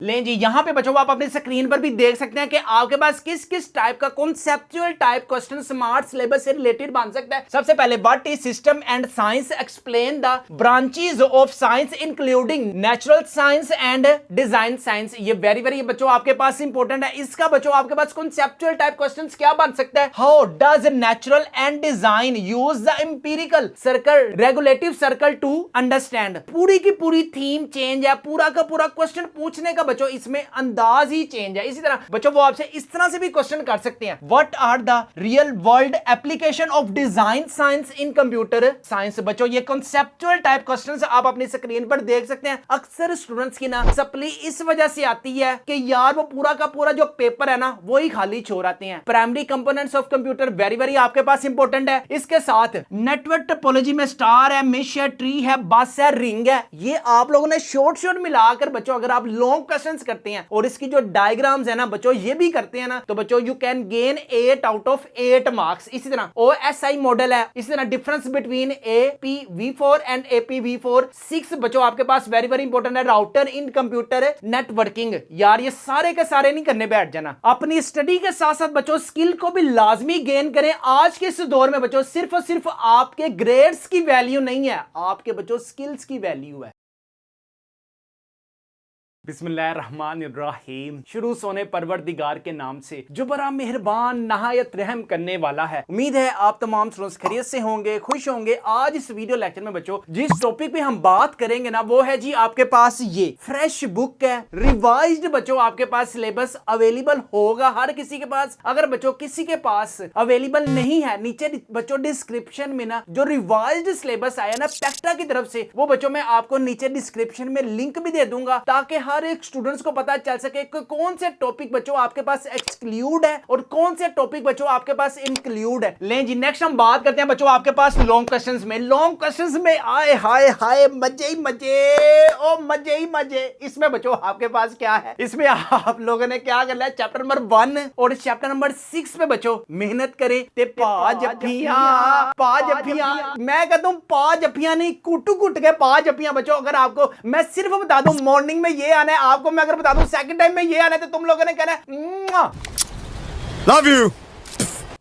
लें जी, यहाँ पे बच्चों आप अपनी स्क्रीन पर भी देख सकते हैं कि आपके पास किस किस टाइप का conceptual type question smart syllabus से रिलेटेड बन सकता है। सबसे पहले what is system and science, explain the branches of science including natural science and design science. ये वेरी वेरी बच्चों आपके पास इंपॉर्टेंट है। इसका बच्चों आपके पास कॉन्सेप्चुअल टाइप क्वेश्चन क्या बन सकता है? How does natural and design use the empirical circle regulative circle to understand. पूरी की पूरी थीम चेंज है, पूरा का पूरा क्वेश्चन पूछने का बच्चों इसमें अंदाज ही चेंज है। इसी तरह बच्चों वो आपसे इस तरह से भी क्वेश्चन कर सकते हैं, what are the real world application of design science in computer science. बच्चों ये कॉन्सेप्चुअल टाइप क्वेश्चंस आप अपनी स्क्रीन पर देख सकते हैं। अक्सर स्टूडेंट्स की ना सप्ली इस वजह से आती है कि यार वो पूरा का पूरा जो पेपर है ना वो ही खाली छोड़ आते हैं। Primary components of computer very very आपके पास इंपॉर्टेंट है। इसके साथ नेटवर्क टोपोलॉजी में स्टार है, मेश है, ट्री है, बस है, रिंग है। ये आप लोगों ने शॉर्ट मिलाकर बच्चों अगर आप लॉन्ग क्वेश्चंस करते हैं और इसकी जो डायग्राम्स है ना बच्चों ये भी करते हैं ना तो बच्चों you can gain 8 out of 8 marks. इसी तरह OSI मॉडल है, इसी तरह difference between APv4 and APv4 6 बच्चों आपके पास वेरी वेरी इंपॉर्टेंट है। राउटर इन कंप्यूटर नेटवर्किंग, यार ये सारे के सारे नहीं करने बैठ जाना। अपनी स्टडी के साथ साथ बच्चों स्किल को भी लाजमी गेन करें। आज के इस दौर में बच्चों सिर्फ और सिर्फ आपके ग्रेड्स की वैल्यू नहीं है, आपके बच्चों स्किल्स की वैल्यू है। बिस्मिल्लाहिर्रहमानिर्रहीम। शुरू सोने परवरदिगार के नाम से जो बड़ा मेहरबान नहायत रहम करने वाला है। उम्मीद है आप तमाम स्टूडेंट्स खैरियत से होंगे, खुश होंगे। आज इस वीडियो लेक्चर में बच्चों जिस टॉपिक पे हम बात करेंगे ना वो है जी आपके पास ये फ्रेश बुक है, रिवाइज्ड बच्चों आपके पास सिलेबस अवेलेबल होगा हर किसी के पास। अगर बच्चों किसी के पास अवेलेबल नहीं है, नीचे बच्चों डिस्क्रिप्शन में ना जो रिवाइज्ड सिलेबस आया ना पेक्टा की तरफ से वो बच्चों मैं आपको नीचे डिस्क्रिप्शन में लिंक भी दे दूंगा ताकि हर एक स्टूडेंट्स को पता चल सके कि कौन से टॉपिक बच्चों आपके पास एक्सक्लूड है और कौन से टॉपिक बच्चों आपके पास इंक्लूड है। लें जी नेक्स्ट हम बात करते हैं बच्चों आपके पास लॉन्ग क्वेश्चंस में। लॉन्ग क्वेश्चंस में आए हाय हाय मजे ही मजे, ओ मजे ही मजे। इसमें बच्चों आपके पास क्या है, इसमें आप लोगों ने क्या करना है, चैप्टर नंबर 1 और चैप्टर नंबर 6 पे बच्चों मेहनत करें ते पा जफ्फियां मैं कहता हूं पा जफ्फियां नहीं कुटू कुट के पा जफ्फियां। बच्चों अगर आपको मैं सिर्फ बता दूं मॉर्निंग में ये आना है, आपको मैं अगर बता दूं सेकंड टाइम में ये आना है तो तुम लोगों ने कहना है लव यू।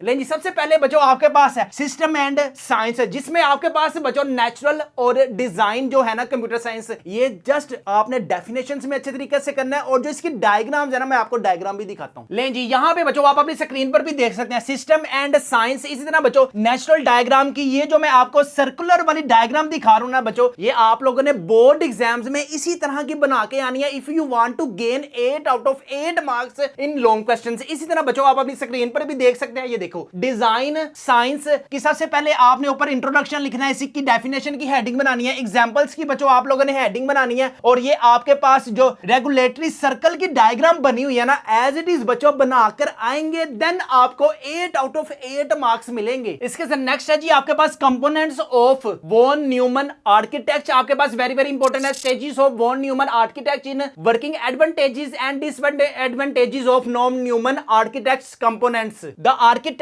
लेकिन सबसे पहले बच्चों आपके पास है सिस्टम एंड साइंस, जिसमें आपके पास बच्चों नेचुरल और डिजाइन जो है ना कंप्यूटर साइंस, ये जस्ट आपने डेफिनेशंस में अच्छे तरीके से करना है और जो इसकी डायग्राम्स है ना मैं आपको डायग्राम भी दिखाता हूं। लें जी यहां पे बच्चों आप अपनी स्क्रीन पर भी देख सकते हैं सिस्टम एंड साइंस। इसी तरह बच्चों नेचुरल डायग्राम की ये जो मैं आपको सर्कुलर वाली डायग्राम दिखा रहा हूं ना बच्चों ये आप लोगों ने बोर्ड एग्जाम्स में इसी तरह की बना के आनी है if you want to gain 8 out of 8 marks in long questions. इसी तरह बच्चों आप अपनी स्क्रीन पर भी देख सकते हैं, ये देखो डिजाइन साइंस की सबसे पहले आपने ऊपर इंट्रोडक्शन लिखना है, इसकी डेफिनेशन की हेडिंग बनानी है, एग्जांपल्स की बच्चों आप लोगों ने हेडिंग बनानी है और ये आपके पास जो रेगुलेटरी सर्कल की डायग्राम बनी हुई है ना एज इट इज बच्चों बनाकर आएंगे देन आपको 8 आउट ऑफ 8 मार्क्स मिलेंगे। इसके साथ नेक्स्ट है जी आपके पास components of von Neumann architecture. आपके पास वेरी वेरी इंपॉर्टेंट है stages of von Neumann architecture in working advantages and disadvantages of non Neumann architects components. The architecture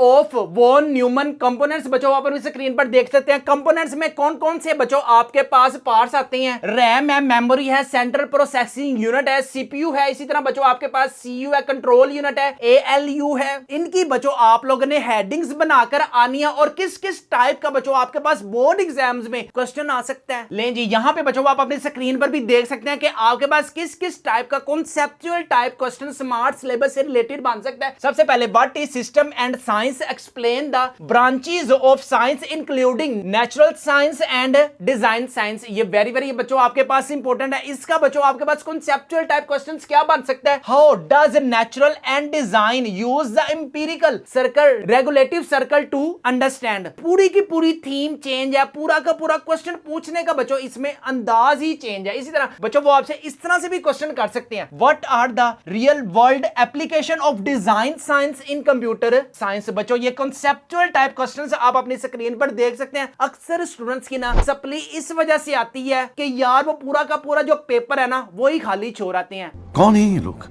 of von Neumann components बच्चों आप अपनी स्क्रीन पर देख सकते हैं। कंपोनेंट्स में कौन कौन से बच्चों आपके पास पार्ट्स आते हैं, रैम है, मेमोरी है, सेंट्रल प्रोसेसिंग यूनिट है, सीपीयू है, इसी तरह बच्चों आपके पास सीयू है, कंट्रोल यूनिट है, एएलयू है। इनकी बच्चों आप लोगों ने हेडिंग्स बनाकर आनी है और किस किस टाइप का बच्चों आपके पास बोर्ड एग्जाम्स में क्वेश्चन आ सकता है। लें जी यहां पे बच्चों आप अपनी स्क्रीन पर भी देख सकते हैं कि आपके पास किस किस टाइप का conceptual type question smart syllabus से रिलेटेड बन सकता है। सबसे पहले what is system and science, explain the branches of science including natural science and design science. ये वेरी वेरी बच्चों आपके पास इंपॉर्टेंट है। इसका बच्चों आपके पास कॉन्सेप्चुअल टाइप क्वेश्चंस क्या बन सकता है, how does natural and design use the empirical circle regulative circle to understand. पूरी की पूरी थीम चेंज है, पूरा का पूरा क्वेश्चन पूछने का बच्चों इसमें अंदाज ही चेंज है। इसी तरह बच्चों वो आपसे इस तरह से भी क्वेश्चन कर सकते हैं, what are the real world application of design science in computer science. बच्चों ये कॉन्सेप्चुअल टाइप क्वेश्चंस आप अपनी स्क्रीन पर देख सकते हैं। अक्सर स्टूडेंट्स की ना सप्ली इस वजह से आती है कि यार वो पूरा का पूरा जो पेपर है ना वो ही खाली छोड़ आते हैं। कौन है ये लोग,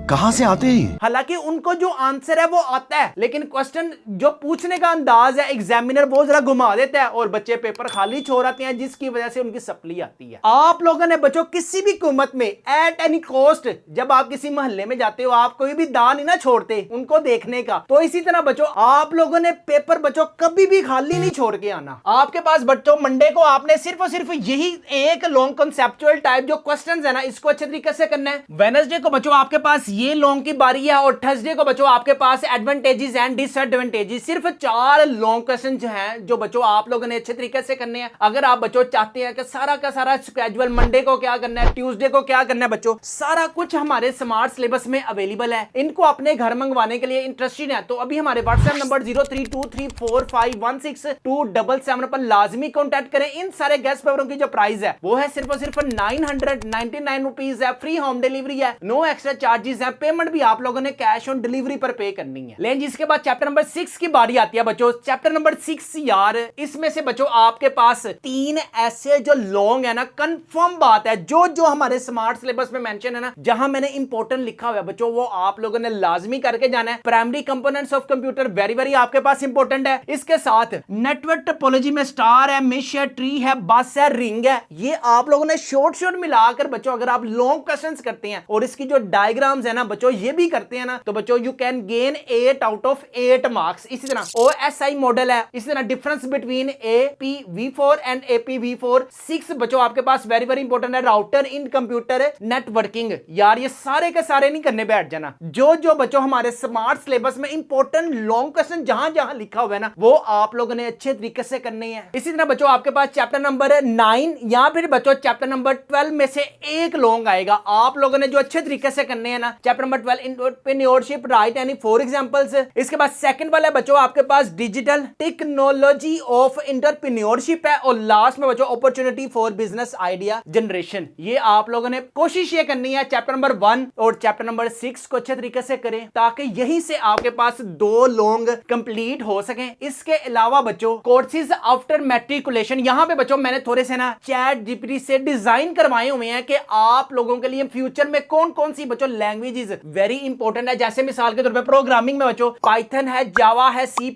कहाँ से आते हैं? हालांकि उनको जो आंसर है वो आता है, लेकिन क्वेश्चन जो पूछने का अंदाज है एग्जामिनर वो जरा घुमा देता है और बच्चे पेपर खाली छोड़ आते हैं, जिसकी वजह से उनकी सप्ली आती है। आप लोगों ने बच्चों किसी भी कीमत में एट एनी कॉस्ट जब आप किसी मोहल्ले में जाते हो आप कोई भी दान नहीं ना छोड़ते उनको देखने का, तो इसी तरह बच्चों आप लोगों ने पेपर बच्चों कभी भी खाली नहीं छोड़ के आना। आपके पास बच्चों मंडे को आपने सिर्फ और सिर्फ यही एक लॉन्ग कंसेप्चुअल टाइप जो क्वेश्चंस है ना इसको अच्छे तरीके से करना है। वेडनेसडे को बच्चों आपके पास ये लॉन्ग की बारी है और थर्सडे को बच्चों आपके पास एडवांटेजेस एंड डिसएडवांटेजेस, सिर्फ 4 लॉन्ग क्वेश्चन जो हैं जो बच्चों आप लोगों ने अच्छे तरीके से करने हैं। अगर आप बच्चों चाहते हैं कि सारा का सारा स्केड्यूल मंडे को क्या करना है, ट्यूसडे को क्या करना है, बच्चों सारा कुछ हमारे स्मार्ट सिलेबस में अवेलेबल है। इनको अपने घर मंगवाने के लिए इंटरेस्टेड है तो अभी हमारे व्हाट्सएप नंबर 032345162777 पर लाजमी कॉन्टैक्ट करें। इन सारे गेस्ट पेपरों की जो प्राइस है वो है सिर्फ और सिर्फ 999 रुपीज है। फ्री होम डिलीवरी है, नो एक्स्ट्रा चार्जेस है। पेमेंट भी आप लोगों ने कैश ऑन डिलीवरी पर पे करनी है। लेकिन जिसके बाद चैप्टर नंबर 6 की बारी आती है बच्चों। चैप्टर नंबर 6 यार इसमें से बच्चों आपके पास 3 ऐसे जो लॉन्ग है ना, कंफर्म बात है जो जो हमारे स्मार्ट सिलेबस में मेंशन है ना, जहां मैंने इंपॉर्टेंट लिखा हुआ है बच्चों वो आप लोगों ने लाजमी करके जाना है। Primary components of computer very very आपके पास इंपॉर्टेंट है। इसके साथ नेटवर्क टोपोलॉजी में स्टार है, मेश है, ट्री है, बस है, रिंग है, ये आप लोगों ने शॉर्ट मिलाकर बच्चों अगर आप लॉन्ग क्वेश्चंस करते हैं और इसकी जो डायग्राम्स है ना बच्चों ये भी करते हैं ना तो बच्चों you can gain 8 out of 8 marks. इसी तरह OSI मॉडल है, इसी तरह difference between APv4 and APv4 6 बच्चों आपके पास वेरी वेरी इंपॉर्टेंट है। राउटर इन कंप्यूटर नेटवर्किंग, यार ये सारे के सारे नहीं करने बैठ जाना। जो जो बच्चों हमारे स्मार्ट सिलेबस में इंपॉर्टेंट लॉन्ग क्वेश्चन जहां जहां लिखा हुआ है ना वो आप लोगों ने अच्छे तरीके से करने हैं। इसी तरह बच्चों आपके पास चैप्टर नंबर 9 या फिर बच्चों चैप्टर नंबर 12 में से एक लॉन्ग आएगा। आप लोगों ने जो अच्छे तरीके से करने हैं ना chapter number 12 entrepreneurship right any 4 examples. इसके बाद सेकंड वाला बच्चों आपके पास डिजिटल टेक्नोलॉजी ऑफ एंटरप्रेन्योरशिप है और लास्ट में बच्चों opportunity for business idea generation. ये आप लोगों ने कोशिश ये करनी है चैप्टर नंबर 1 और चैप्टर नंबर 6 को अच्छे तरीके से करें ताकि यहीं से आपके पास 2 लॉन्ग कंप्लीट हो सके। इसके अलावा बच्चों कोर्सेज आफ्टर मैट्रिकुलेशन, यहां पे बच्चों मैंने थोड़े से ना चैट जीपीटी से डिजाइन करवाए हुए हैं कि आप लोगों के लिए फ्यूचर में कौन कौन सी बच्चों लैंग्वेजेस वेरी इंपॉर्टेंट है। जैसे मिसाल के तौर पे प्रोग्रामिंग में बच्चों पाइथन है, जावा है, C++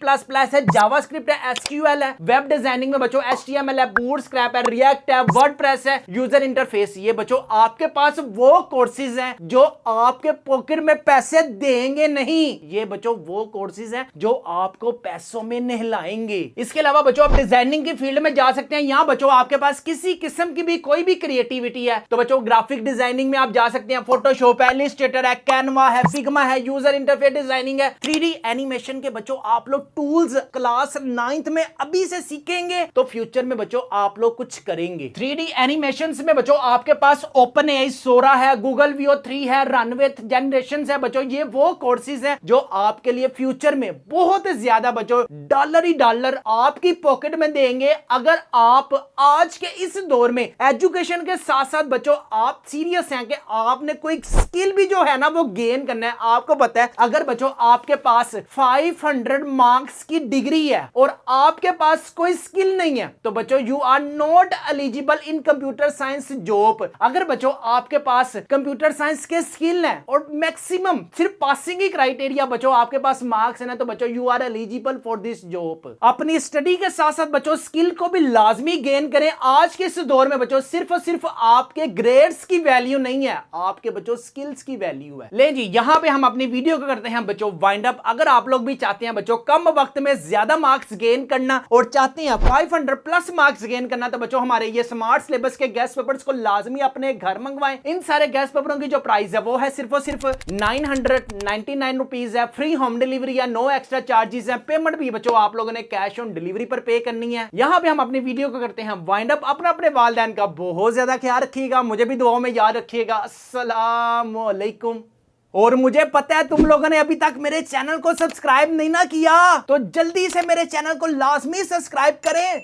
है, जावास्क्रिप्ट है, SQL है। वेब डिजाइनिंग में बच्चों HTML है, बूटस्ट्रैप है, रिएक्ट है, वर्डप्रेस है, यूजर इंटरफेस। ये बच्चों आपके पास वो कोर्सेज हैं जो आपके पॉकेट में पैसे देंगे नहीं, ये बच्चों वो कोर्सेज हैं जो आपको पैसों में नहलाएंगे। इसके अलावा बच्चों आप डिजाइनिंग की फील्ड में जा सकते हैं। यहां बच्चों आपके पास किसी किस्म की भी कोई भी क्रिएटिविटी है तो बच्चों ग्राफिक डिजाइनिंग में आप जा सकते हैं। फोटोशॉप है, इलस्ट्रेटर है, कैनवा है, फिग्मा है, यूजर इंटरफेस डिजाइनिंग है, 3D एनिमेशन के बच्चों आप लोग टूल्स क्लास 9th में अभी से सीखेंगे तो फ्यूचर में बच्चों आप लोग कुछ करेंगे। 3D एनिमेशंस में बच्चों आपके पास OpenAI सोरा है, गूगल Veo 3 है, रनवे जनरेशंस है बच्चों। ये वो कोर्सेज हैं जो आपके लिए फ्यूचर में बहुत ज्यादा बच्चों डॉलर ही डॉलर आपकी पॉकेट में देंगे अगर आप आज के इस दौर में एजुकेशन के साथ साथ बच्चों आप सीरियस हैं कि आपने कोई स्किल भी जो है ना वो गेन करना है। आपको पता है अगर बच्चों आपके पास 500 मार्क्स की डिग्री है और आपके पास कोई स्किल नहीं है तो बच्चों you are not eligible in computer science job. अगर बच्चों आपके पास कंप्यूटर साइंस के स्किल है और मैक्सिमम सिर्फ पासिंग ही क्राइटेरिया बच्चों आपके पास मार्क्स है ना तो बच्चों you are eligible for this job. अपनी स्टडी के साथ साथ बच्चों स्किल को भी लाजमी गेन करें। आज के इस दौर में बच्चों सिर्फ और सिर्फ आपके ग्रेड्स की वैल्यू नहीं है, आपके बच्चों स्किल्स की वैल्यू है। ले जी यहां पे हम अपनी वीडियो को करते हैं बच्चों वाइंड अप। अगर आप लोग भी चाहते हैं बच्चों कम वक्त में ज्यादा मार्क्स गेन करना और चाहते हैं 500 प्लस मार्क्स गेन करना तो बच्चों हमारे ये स्मार्ट सिलेबस के गेस्ट पेपर्स को लाजमी अपने घर मंगवाएं। इन सारे गेस्ट पेपरों की जो प्राइस है वो है सिर्फ और सिर्फ 999 रुपीज है। फ्री होम डिलीवरी है, नो एक्स्ट्रा चार्जेस है। पेमेंट भी बच्चों आप लोगों ने कैश ऑन डिलीवरी पर पे करनी है। यहां पे हम अपनी वीडियो को करते हैं वाइंड अप। अपने वालिदैन का बहुत ज्यादा ख्याल रखिएगा, मुझे भी दुआओं में याद रखिएगा। अस्सलाम वालेकुम। और मुझे पता है तुम लोगों ने अभी तक मेरे चैनल को सब्सक्राइब नहीं ना किया तो जल्दी से मेरे चैनल को लाजमी सब्सक्राइब करें।